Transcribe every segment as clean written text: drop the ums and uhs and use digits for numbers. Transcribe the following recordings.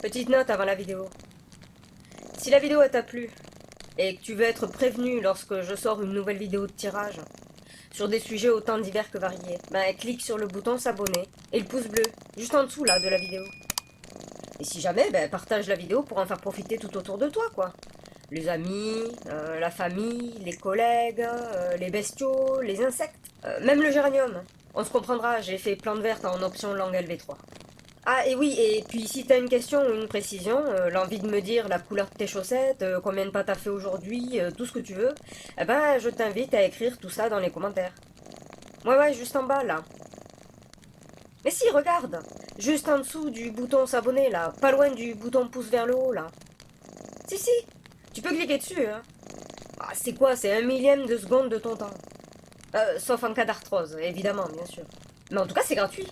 Petite note avant la vidéo. Si la vidéo t'a plu et que tu veux être prévenu lorsque je sors une nouvelle vidéo de tirage sur des sujets autant divers que variés, ben clique sur le bouton s'abonner et le pouce bleu juste en dessous là de la vidéo. Et si jamais, ben partage la vidéo pour en faire profiter tout autour de toi quoi. Les amis, la famille, les collègues, les bestiaux, les insectes, même le géranium. On se comprendra, j'ai fait plante verte en option langue LV3. Ah, et oui, et puis si t'as une question ou une précision, l'envie de me dire la couleur de tes chaussettes, combien de pas t'as fait aujourd'hui, tout ce que tu veux, eh ben, je t'invite à écrire tout ça dans les commentaires. Ouais, juste en bas, là. Mais si, regarde, juste en dessous du bouton s'abonner, là, pas loin du bouton pouce vers le haut, là. Si, tu peux cliquer dessus, hein. Ah, c'est quoi, c'est 1 millième de seconde de ton temps. Sauf en cas d'arthrose, évidemment, bien sûr. Mais en tout cas, c'est gratuit.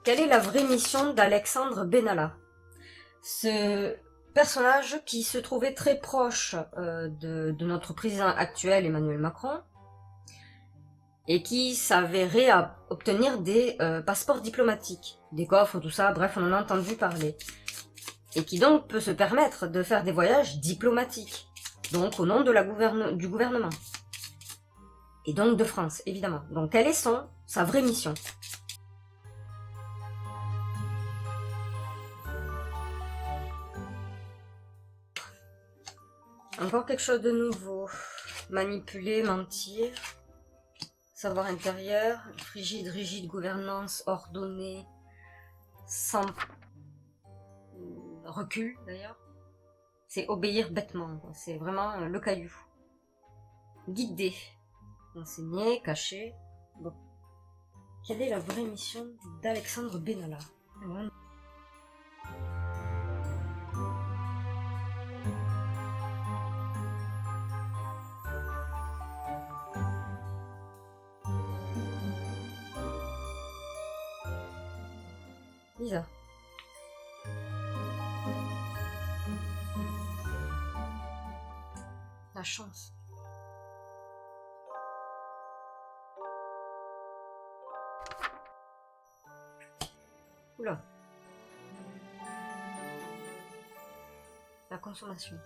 Quelle est la vraie mission d'Alexandre Benalla? Ce personnage qui se trouvait très proche de notre président actuel Emmanuel Macron et qui s'avérait à obtenir des passeports diplomatiques, des coffres, tout ça, bref, on en a entendu parler. Et qui donc peut se permettre de faire des voyages diplomatiques, donc au nom de du gouvernement. Et donc de France, évidemment. Donc quelle est sa vraie mission? Encore quelque chose de nouveau. Manipuler, mentir, savoir intérieur, rigide gouvernance, ordonnée, sans recul d'ailleurs. C'est obéir bêtement, c'est vraiment le caillou. Guider, enseigner, cacher. Bon. Quelle est la vraie mission d'Alexandre Benalla? Lisa. La chance. Oula. La consommation.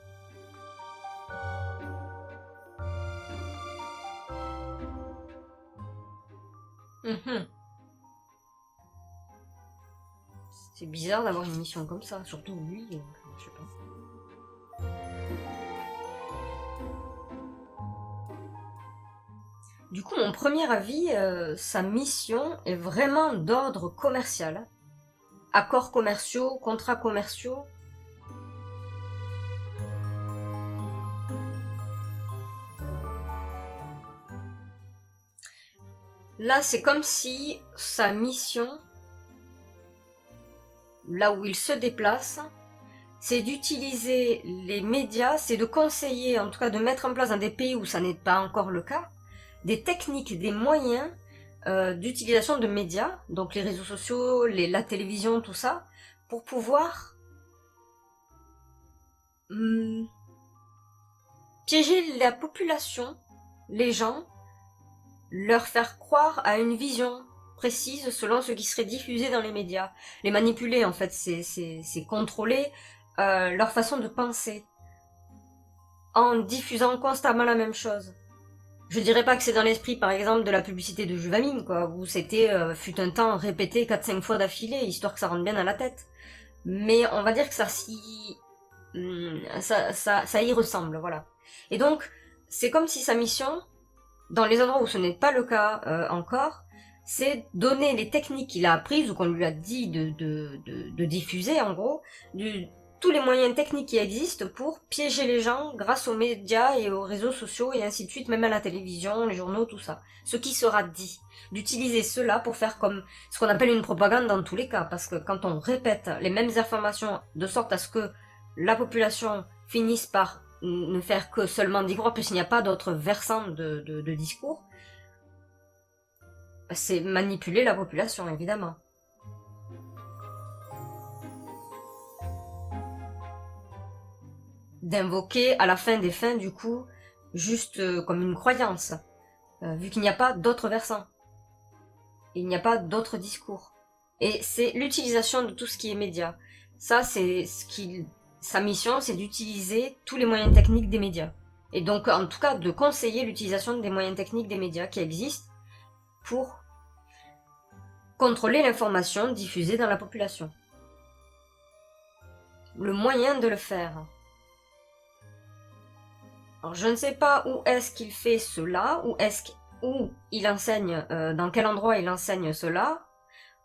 C'est bizarre d'avoir une mission comme ça, surtout lui, je sais pas. Du coup, mon premier avis, sa mission est vraiment d'ordre commercial. Accords commerciaux, contrats commerciaux. Là, c'est comme si sa mission, là où il se déplace, c'est d'utiliser les médias, c'est de conseiller, en tout cas de mettre en place dans des pays où ça n'est pas encore le cas, des techniques, des moyens d'utilisation de médias, donc les réseaux sociaux, la télévision, tout ça, pour pouvoir piéger la population, les gens, leur faire croire à une vision précise selon ce qui serait diffusé dans les médias. Les manipuler, en fait, c'est contrôler leur façon de penser en diffusant constamment la même chose. Je dirais pas que c'est dans l'esprit, par exemple, de la publicité de Juvamine, quoi, où c'était, fut un temps, répété 4-5 fois d'affilée, histoire que ça rentre bien dans la tête. Mais on va dire que ça y ressemble, voilà. Et donc, c'est comme si sa mission, dans les endroits où ce n'est pas le cas encore, c'est donner les techniques qu'il a apprises ou qu'on lui a dit de diffuser, en gros, tous les moyens techniques qui existent pour piéger les gens grâce aux médias et aux réseaux sociaux et ainsi de suite, même à la télévision, les journaux, tout ça. Ce qui sera dit. D'utiliser cela pour faire comme ce qu'on appelle une propagande dans tous les cas, parce que quand on répète les mêmes informations de sorte à ce que la population finisse par ne faire que seulement d'y croire, puisqu'il n'y a pas d'autres versants de discours, c'est manipuler la population, évidemment. D'invoquer à la fin des fins, du coup, juste comme une croyance. vu qu'il n'y a pas d'autres versants. Il n'y a pas d'autres discours. Et c'est l'utilisation de tout ce qui est média. Ça, c'est sa mission, c'est d'utiliser tous les moyens techniques des médias. Et donc, en tout cas, de conseiller l'utilisation des moyens techniques des médias qui existent pour contrôler l'information diffusée dans la population. Le moyen de le faire. Alors, je ne sais pas où est-ce qu'il fait cela, où il enseigne, dans quel endroit il enseigne cela,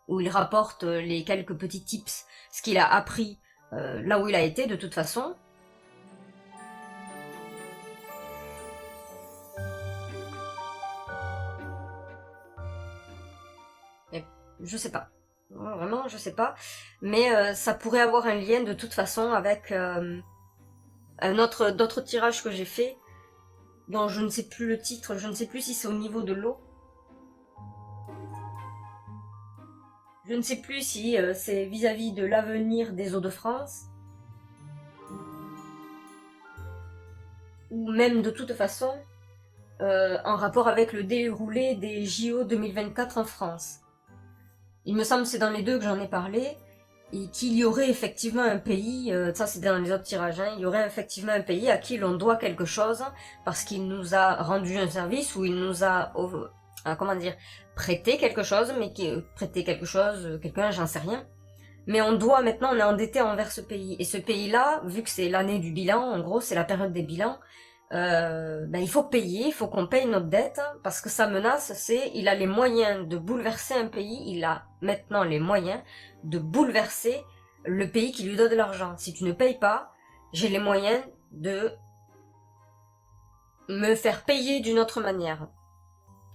où il rapporte les quelques petits tips, ce qu'il a appris là où il a été de toute façon. Et je sais pas. Vraiment, je sais pas. Mais ça pourrait avoir un lien de toute façon avec d'autres tirages que j'ai fait, dont je ne sais plus le titre, je ne sais plus si c'est au niveau de l'eau. Je ne sais plus si c'est vis-à-vis de l'avenir des eaux de France, ou même de toute façon en rapport avec le déroulé des JO 2024 en France. Il me semble que c'est dans les deux que j'en ai parlé, et qu'il y aurait effectivement un pays, ça c'est dans les autres tirages, hein, il y aurait effectivement un pays à qui l'on doit quelque chose parce qu'il nous a rendu un service ou il nous a, comment dire, prêté quelque chose, mais prêté quelque chose, quelqu'un, j'en sais rien. Mais on doit maintenant, on est endetté envers ce pays. Et ce pays-là, vu que c'est l'année du bilan, en gros c'est la période des bilans, il faut payer, il faut qu'on paye notre dette, parce que sa menace, c'est, il a les moyens de bouleverser un pays, il a maintenant les moyens de bouleverser le pays qui lui donne de l'argent. Si tu ne payes pas, j'ai les moyens de me faire payer d'une autre manière.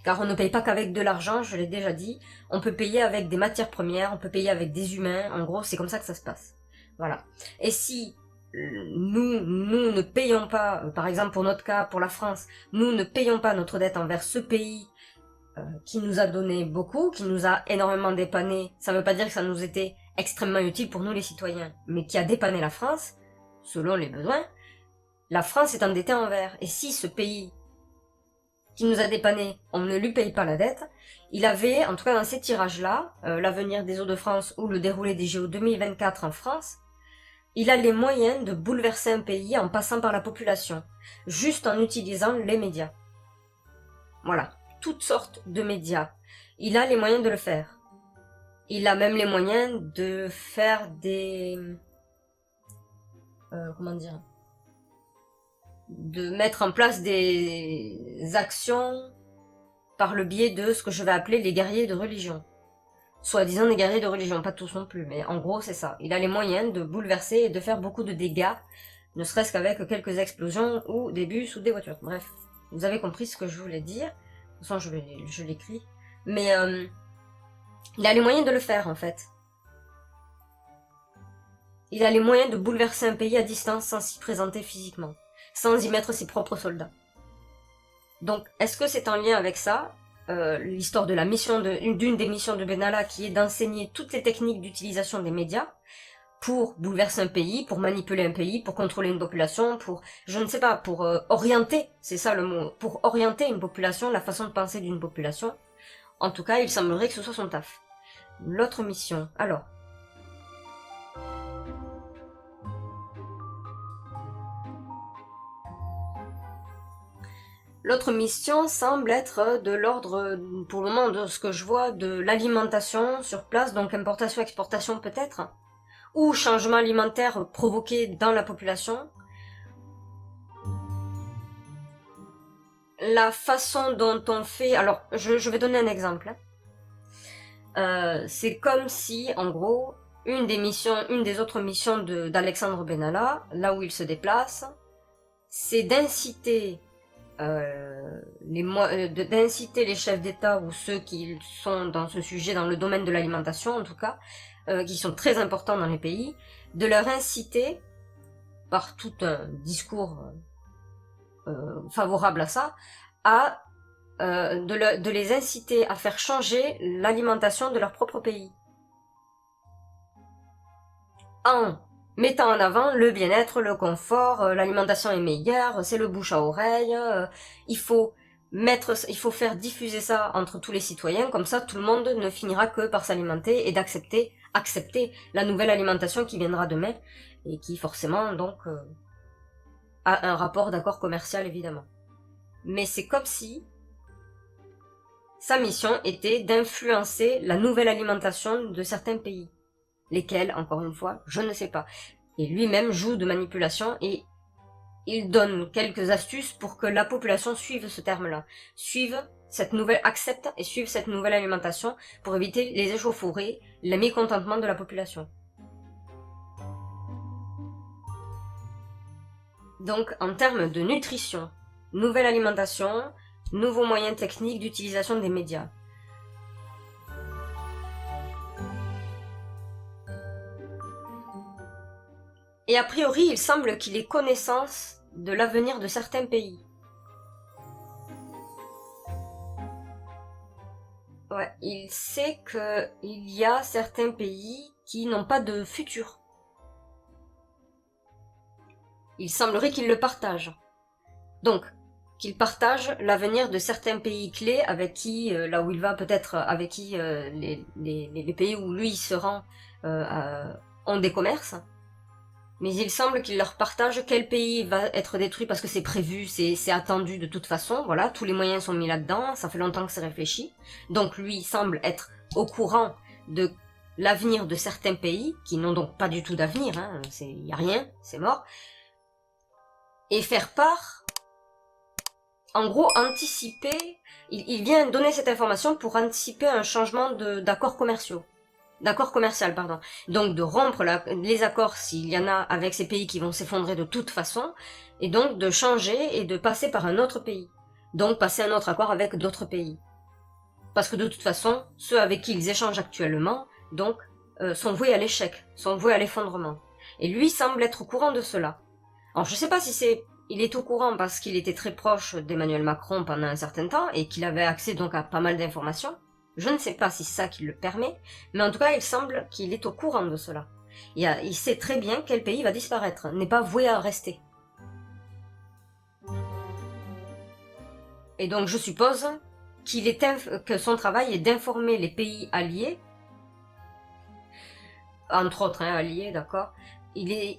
Car on ne paye pas qu'avec de l'argent, je l'ai déjà dit, on peut payer avec des matières premières, on peut payer avec des humains, en gros c'est comme ça que ça se passe. Voilà. Et si nous ne payons pas, par exemple pour notre cas, pour la France, nous ne payons pas notre dette envers ce pays qui nous a donné beaucoup, qui nous a énormément dépanné, ça ne veut pas dire que ça nous était extrêmement utile pour nous les citoyens, mais qui a dépanné la France, selon les besoins, la France est endettée envers. Et si ce pays qui nous a dépanné, on ne lui paye pas la dette, il avait, en tout cas dans ces tirages-là, l'avenir des eaux de France ou le déroulé des JO 2024 en France, il a les moyens de bouleverser un pays en passant par la population, juste en utilisant les médias. Voilà, toutes sortes de médias. Il a les moyens de le faire. Il a même les moyens de faire des... comment dire, de mettre en place des actions par le biais de ce que je vais appeler les guerriers de religion. Soi-disant des guerriers de religion, pas tous non plus, mais en gros c'est ça. Il a les moyens de bouleverser et de faire beaucoup de dégâts, ne serait-ce qu'avec quelques explosions ou des bus ou des voitures. Bref, vous avez compris ce que je voulais dire. De toute façon, je l'écris. Mais il a les moyens de le faire en fait. Il a les moyens de bouleverser un pays à distance sans s'y présenter physiquement, sans y mettre ses propres soldats. Donc, est-ce que c'est en lien avec ça, l'histoire de la mission d'une des missions de Benalla, qui est d'enseigner toutes les techniques d'utilisation des médias pour bouleverser un pays, pour manipuler un pays, pour contrôler une population, pour, je ne sais pas, pour orienter, c'est ça le mot, pour orienter une population, la façon de penser d'une population. En tout cas, il semblerait que ce soit son taf. L'autre mission, alors... L'autre mission semble être de l'ordre, pour le moment, de ce que je vois, de l'alimentation sur place, donc importation-exportation peut-être, ou changement alimentaire provoqué dans la population. La façon dont on fait... Alors, je vais donner un exemple. C'est comme si, en gros, une des autres missions d'Alexandre Benalla, là où il se déplace, c'est d'inciter d'inciter les chefs d'État ou ceux qui sont dans ce sujet, dans le domaine de l'alimentation en tout cas, qui sont très importants dans les pays, de leur inciter, par tout un discours favorable à ça, de les inciter à faire changer l'alimentation de leur propre pays. En mettant en avant le bien-être, le confort, l'alimentation est meilleure, c'est le bouche à oreille, il faut il faut faire diffuser ça entre tous les citoyens, comme ça tout le monde ne finira que par s'alimenter et accepter la nouvelle alimentation qui viendra demain, et qui forcément donc a un rapport d'accord commercial évidemment. Mais c'est comme si sa mission était d'influencer la nouvelle alimentation de certains pays. Lesquels, encore une fois, je ne sais pas. Et lui-même joue de manipulation et il donne quelques astuces pour que la population suive ce terme-là, accepte et suive cette nouvelle alimentation pour éviter les échauffourées, le mécontentement de la population. Donc, en termes de nutrition, nouvelle alimentation, nouveaux moyens techniques d'utilisation des médias. Et a priori, il semble qu'il ait connaissance de l'avenir de certains pays. Ouais, il sait qu'il y a certains pays qui n'ont pas de futur. Il semblerait qu'il le partage. Donc, qu'il partage l'avenir de certains pays clés avec qui, là où il va peut-être, avec qui les pays où lui il se rend ont des commerces. Mais il semble qu'il leur partage quel pays va être détruit parce que c'est prévu, c'est attendu de toute façon, voilà, tous les moyens sont mis là-dedans, ça fait longtemps que c'est réfléchi. Donc lui semble être au courant de l'avenir de certains pays, qui n'ont donc pas du tout d'avenir, hein, y a rien, c'est mort. Et faire part, en gros anticiper, il vient donner cette information pour anticiper un changement d'accords commerciaux. D'accord commercial, pardon. Donc de rompre les accords s'il y en a avec ces pays qui vont s'effondrer de toute façon, et donc de changer et de passer par un autre pays. Donc passer un autre accord avec d'autres pays. Parce que de toute façon, ceux avec qui ils échangent actuellement, donc, sont voués à l'échec, sont voués à l'effondrement. Et lui semble être au courant de cela. Alors je sais pas si il est au courant parce qu'il était très proche d'Emmanuel Macron pendant un certain temps, et qu'il avait accès donc à pas mal d'informations. Je ne sais pas si c'est ça qui le permet, mais en tout cas, il semble qu'il est au courant de cela. Il sait très bien quel pays va disparaître, n'est pas voué à rester. Et donc, je suppose que son travail est d'informer les pays alliés, entre autres alliés, d'accord.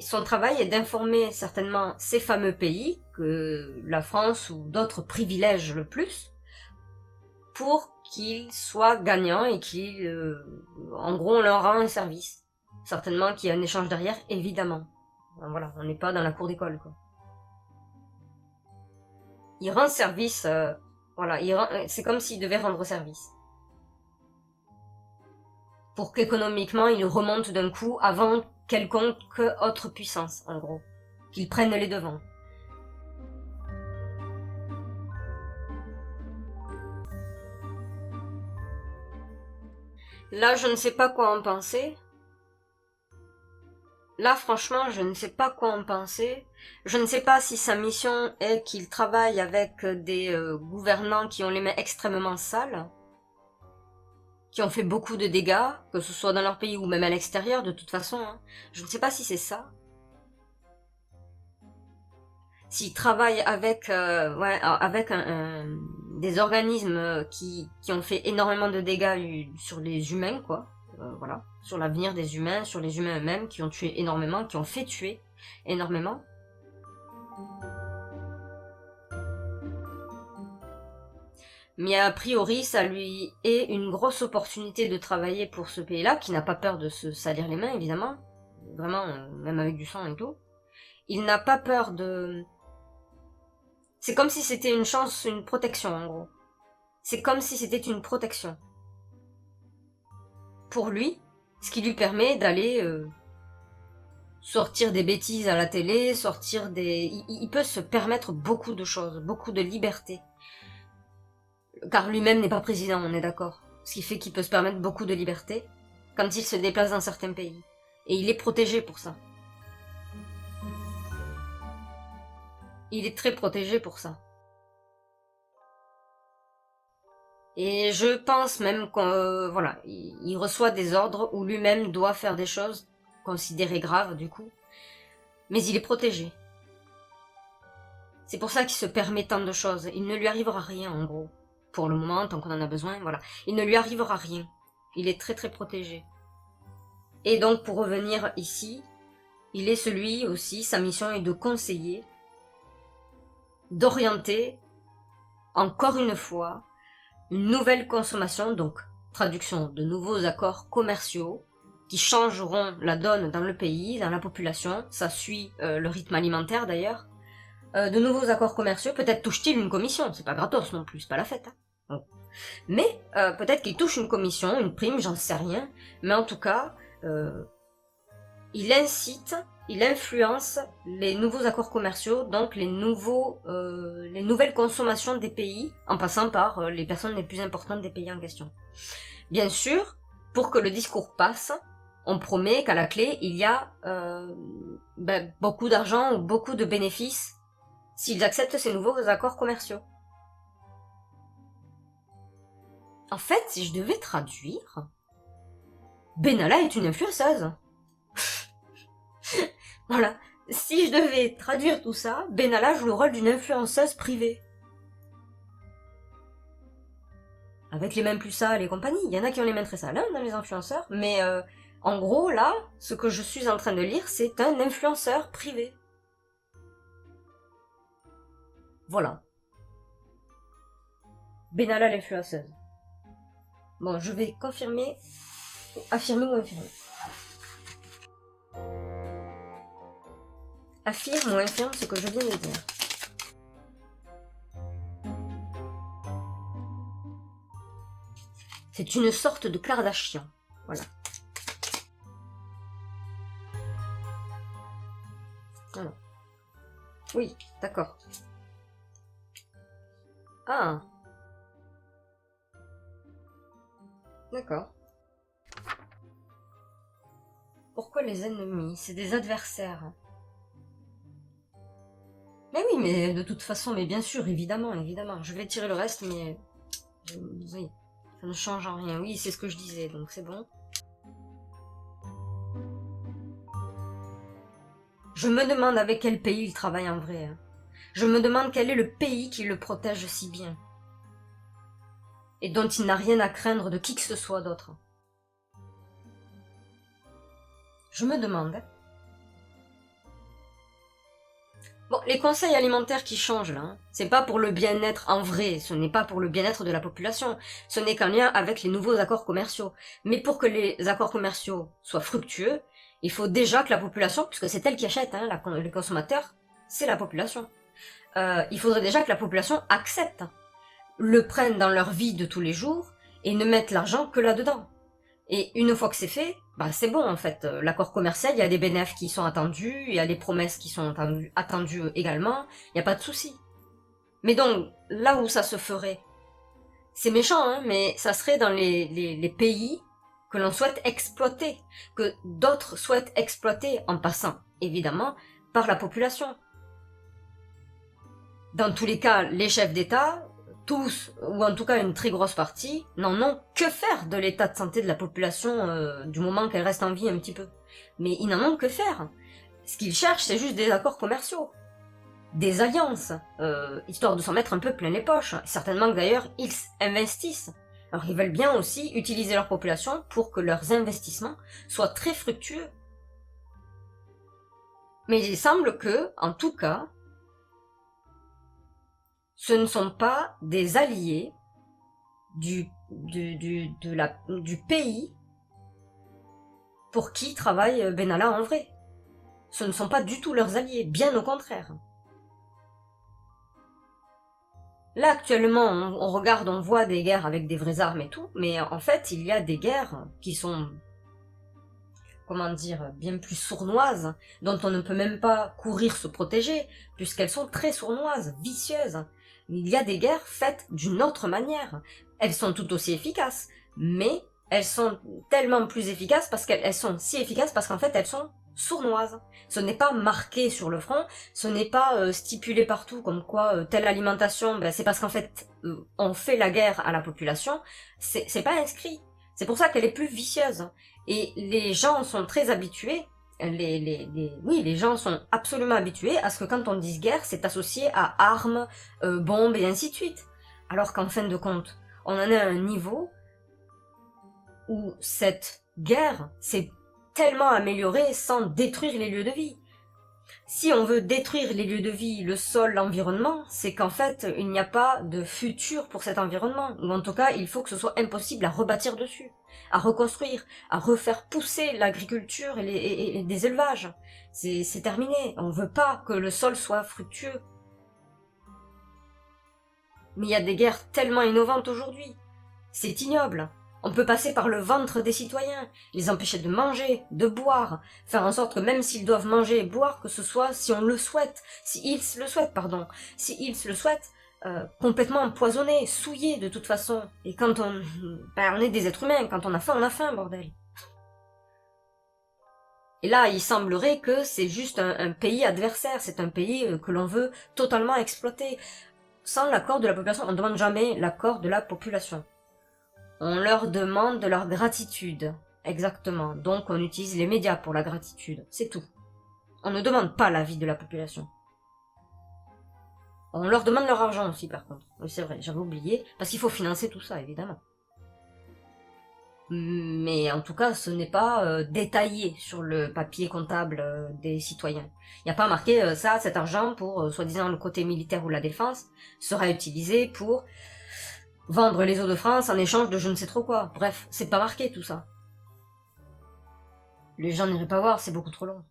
Son travail est d'informer certainement ces fameux pays que la France ou d'autres privilègent le plus, pour qu'ils soient gagnants et en gros, on leur rend un service. Certainement qu'il y a un échange derrière, évidemment. Voilà, on n'est pas dans la cour d'école, quoi. Il rend service, voilà, c'est comme s'il devait rendre service. Pour qu'économiquement, il remonte d'un coup avant quelconque autre puissance, en gros. Qu'il prenne les devants. Là, je ne sais pas quoi en penser. Là, franchement, je ne sais pas quoi en penser. Je ne sais pas si sa mission est qu'il travaille avec des gouvernants qui ont les mains extrêmement sales, qui ont fait beaucoup de dégâts, que ce soit dans leur pays ou même à l'extérieur, de toute façon. Hein. Je ne sais pas si c'est ça. S'il travaille avec, des organismes qui ont fait énormément de dégâts sur les humains, quoi. Voilà, sur l'avenir des humains, sur les humains eux-mêmes, qui ont tué énormément, qui ont fait tuer énormément. Mais a priori, ça lui est une grosse opportunité de travailler pour ce pays-là, qui n'a pas peur de se salir les mains, évidemment. Vraiment, même avec du sang et tout. Il n'a pas peur de... C'est comme si c'était une chance, une protection, en gros. C'est comme si c'était une protection. Pour lui, ce qui lui permet d'aller sortir des bêtises à la télé, il peut se permettre beaucoup de choses, beaucoup de liberté. Car lui-même n'est pas président, on est d'accord. Ce qui fait qu'il peut se permettre beaucoup de liberté quand il se déplace dans certains pays. Et il est protégé pour ça. Il est très protégé pour ça. Et je pense même il reçoit des ordres où lui-même doit faire des choses considérées graves du coup, mais il est protégé. C'est pour ça qu'il se permet tant de choses. Il ne lui arrivera rien, en gros. Pour le moment, tant qu'on en a besoin, voilà. Il ne lui arrivera rien. Il est très très protégé. Et donc, pour revenir ici, il est celui aussi, sa mission est de conseiller, d'orienter, encore une fois, une nouvelle consommation, donc traduction de nouveaux accords commerciaux qui changeront la donne dans le pays, dans la population. Ça suit le rythme alimentaire d'ailleurs. De nouveaux accords commerciaux, peut-être touche-t-il une commission, c'est pas gratos non plus, c'est pas la fête. Hein. Bon. Mais peut-être qu'il touche une commission, une prime, j'en sais rien. Mais en tout cas, il incite, il influence les nouveaux accords commerciaux, donc les nouvelles consommations des pays, en passant par les personnes les plus importantes des pays en question. Bien sûr, pour que le discours passe, on promet qu'à la clé, il y a beaucoup d'argent ou beaucoup de bénéfices s'ils acceptent ces nouveaux accords commerciaux. En fait, si je devais traduire, Benalla est une influenceuse. Voilà. Si je devais traduire tout ça, Benalla joue le rôle d'une influenceuse privée. Avec les mains plus sales et compagnie. Il y en a qui ont les mains très sales hein, dans les influenceurs. Mais en gros, là, ce que je suis en train de lire, c'est un influenceur privé. Voilà. Benalla l'influenceuse. Bon, je vais confirmer, affirmer ou infirmer. Affirme ou infirme ce que je viens de dire. C'est une sorte de Kardashian. Voilà. Voilà. Oui, d'accord. Ah. D'accord. Pourquoi les ennemis? C'est des adversaires. Mais oui, mais de toute façon, mais bien sûr, évidemment, évidemment. Je vais tirer le reste, mais... Oui, ça ne change en rien. Oui, c'est ce que je disais, donc c'est bon. Je me demande avec quel pays il travaille en vrai. Hein. Je me demande quel est le pays qui le protège si bien. Et dont il n'a rien à craindre de qui que ce soit d'autre. Je me demande. Bon, les conseils alimentaires qui changent là, hein, c'est pas pour le bien-être en vrai, ce n'est pas pour le bien-être de la population, ce n'est qu'en lien avec les nouveaux accords commerciaux. Mais pour que les accords commerciaux soient fructueux, il faut déjà que la population, puisque c'est elle qui achète, hein, les consommateurs, c'est la population. Il faudrait déjà que la population accepte, le prenne dans leur vie de tous les jours et ne mette l'argent que là-dedans. Et une fois que c'est fait, bah c'est bon en fait. L'accord commercial, il y a des bénéfices qui sont attendus, il y a des promesses qui sont attendues également, il n'y a pas de souci. Mais donc, là où ça se ferait, c'est méchant, hein, mais ça serait dans les pays que l'on souhaite exploiter, que d'autres souhaitent exploiter en passant, évidemment, par la population. Dans tous les cas, les chefs d'État, tous, ou en tout cas une très grosse partie, n'en ont que faire de l'état de santé de la population du moment qu'elle reste en vie un petit peu. Mais ils n'en ont que faire. Ce qu'ils cherchent, c'est juste des accords commerciaux, des alliances, histoire de s'en mettre un peu plein les poches. Certainement que d'ailleurs, ils investissent. Alors ils veulent bien aussi utiliser leur population pour que leurs investissements soient très fructueux. Mais il semble que, en tout cas, ce ne sont pas des alliés du pays pour qui travaille Benalla en vrai. Ce ne sont pas du tout leurs alliés, bien au contraire. Là, actuellement, on regarde, on voit des guerres avec des vraies armes et tout, mais en fait, il y a des guerres qui sont, comment dire, bien plus sournoises, dont on ne peut même pas courir se protéger, puisqu'elles sont très sournoises, vicieuses. Il y a des guerres faites d'une autre manière. Elles sont tout aussi efficaces, mais elles sont tellement plus efficaces parce qu'elles sont si efficaces parce qu'en fait elles sont sournoises. Ce n'est pas marqué sur le front, ce n'est pas stipulé partout comme quoi telle alimentation, c'est parce qu'en fait on fait la guerre à la population, c'est pas inscrit. C'est pour ça qu'elle est plus vicieuse. Et les gens sont très habitués, oui, les gens sont absolument habitués à ce que quand on dise guerre, c'est associé à armes, bombes et ainsi de suite. Alors qu'en fin de compte, on en est à un niveau où cette guerre s'est tellement améliorée sans détruire les lieux de vie. Si on veut détruire les lieux de vie, le sol, l'environnement, c'est qu'en fait, il n'y a pas de futur pour cet environnement. Ou en tout cas, il faut que ce soit impossible à rebâtir dessus, à reconstruire, à refaire pousser l'agriculture et des élevages. C'est terminé. On veut pas que le sol soit fructueux. Mais il y a des guerres tellement innovantes aujourd'hui. C'est ignoble. On peut passer par le ventre des citoyens, les empêcher de manger, de boire, faire en sorte que même s'ils doivent manger et boire, que ce soit, si on le souhaite, si ils le souhaitent, complètement empoisonnés, souillés de toute façon. Et quand on est des êtres humains, quand on a faim, bordel. Et là, il semblerait que c'est juste un pays adversaire, c'est un pays que l'on veut totalement exploiter. Sans l'accord de la population, on ne demande jamais l'accord de la population. On leur demande de leur gratitude. Exactement. Donc on utilise les médias pour la gratitude. C'est tout. On ne demande pas l'avis de la population. On leur demande leur argent aussi par contre. Oui, c'est vrai, j'avais oublié. Parce qu'il faut financer tout ça, évidemment. Mais en tout cas, ce n'est pas détaillé sur le papier comptable des citoyens. Il n'y a pas marqué ça, cet argent pour, soi-disant, le côté militaire ou la défense, sera utilisé pour vendre les eaux de France en échange de je ne sais trop quoi. Bref, c'est pas marqué tout ça. Les gens n'iraient pas voir, c'est beaucoup trop long.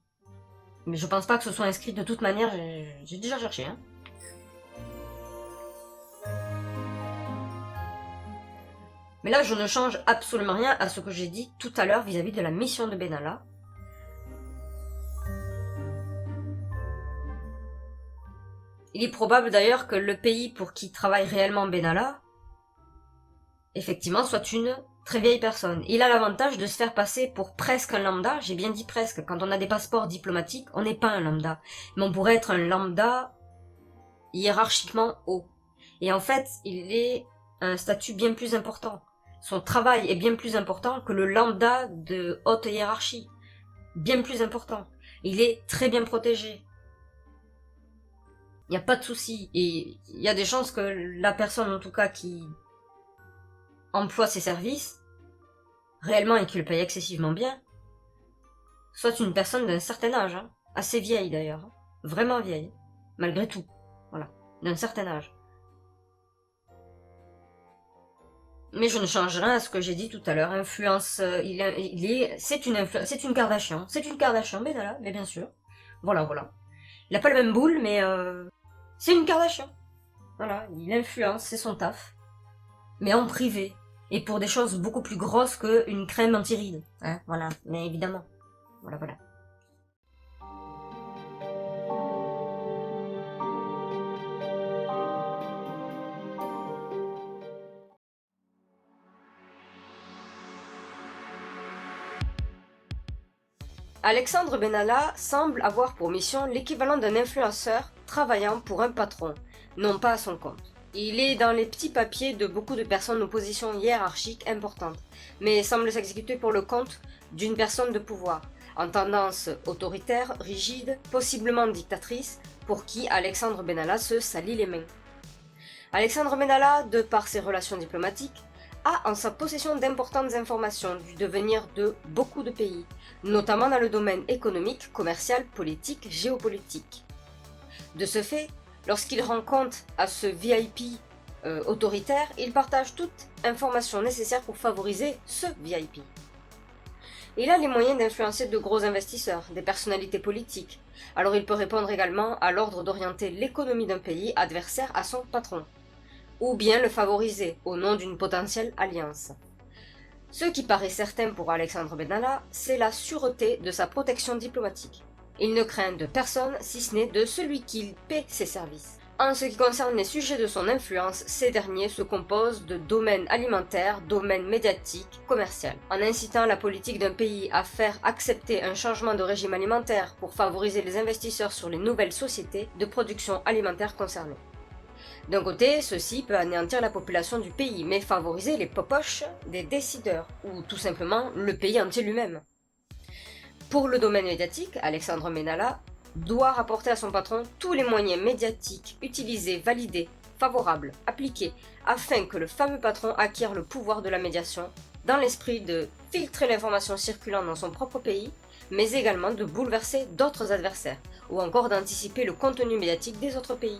Mais je pense pas que ce soit inscrit de toute manière, j'ai déjà cherché, hein. Mais là, je ne change absolument rien à ce que j'ai dit tout à l'heure vis-à-vis de la mission de Benalla. Il est probable d'ailleurs que le pays pour qui travaille réellement Benalla, effectivement, soit une très vieille personne. Il a l'avantage de se faire passer pour presque un lambda, j'ai bien dit presque, quand on a des passeports diplomatiques, on n'est pas un lambda. Mais on pourrait être un lambda hiérarchiquement haut. Et en fait, il est un statut bien plus important. Son travail est bien plus important que le lambda de haute hiérarchie. Bien plus important. Il est très bien protégé. Il n'y a pas de souci. Et il y a des chances que la personne, en tout cas, qui emploie ses services, réellement et qui le paye excessivement bien, soit une personne d'un certain âge, hein, assez vieille d'ailleurs, hein, vraiment vieille, malgré tout, voilà, d'un certain âge. Mais je ne change rien à ce que j'ai dit tout à l'heure. Influence, c'est une Kardashian. C'est une Kardashian, Benalla, mais bien sûr. Voilà. Il a pas le même boule, mais c'est une Kardashian. Voilà, il influence, c'est son taf. Mais en privé. Et pour des choses beaucoup plus grosses qu'une crème anti-rides. Hein, voilà, mais évidemment. Voilà. Alexandre Benalla semble avoir pour mission l'équivalent d'un influenceur travaillant pour un patron, non pas à son compte. Il est dans les petits papiers de beaucoup de personnes aux positions hiérarchiques importantes, mais semble s'exécuter pour le compte d'une personne de pouvoir, en tendance autoritaire, rigide, possiblement dictatrice, pour qui Alexandre Benalla se salit les mains. Alexandre Benalla, de par ses relations diplomatiques, a en sa possession d'importantes informations du devenir de beaucoup de pays, notamment dans le domaine économique, commercial, politique, géopolitique. De ce fait, lorsqu'il rend compte à ce VIP autoritaire, il partage toute information nécessaire pour favoriser ce VIP. Il a les moyens d'influencer de gros investisseurs, des personnalités politiques, alors il peut répondre également à l'ordre d'orienter l'économie d'un pays adversaire à son patron, ou bien le favoriser au nom d'une potentielle alliance. Ce qui paraît certain pour Alexandre Benalla, c'est la sûreté de sa protection diplomatique. Il ne craint de personne si ce n'est de celui qui paie ses services. En ce qui concerne les sujets de son influence, ces derniers se composent de domaines alimentaires, domaines médiatiques, commercial. En incitant la politique d'un pays à faire accepter un changement de régime alimentaire pour favoriser les investisseurs sur les nouvelles sociétés de production alimentaire concernées. D'un côté, ceci peut anéantir la population du pays, mais favoriser les popoches des décideurs, ou tout simplement le pays entier lui-même. Pour le domaine médiatique, Alexandre Ménala doit rapporter à son patron tous les moyens médiatiques utilisés, validés, favorables, appliqués, afin que le fameux patron acquiert le pouvoir de la médiation, dans l'esprit de filtrer l'information circulant dans son propre pays, mais également de bouleverser d'autres adversaires, ou encore d'anticiper le contenu médiatique des autres pays.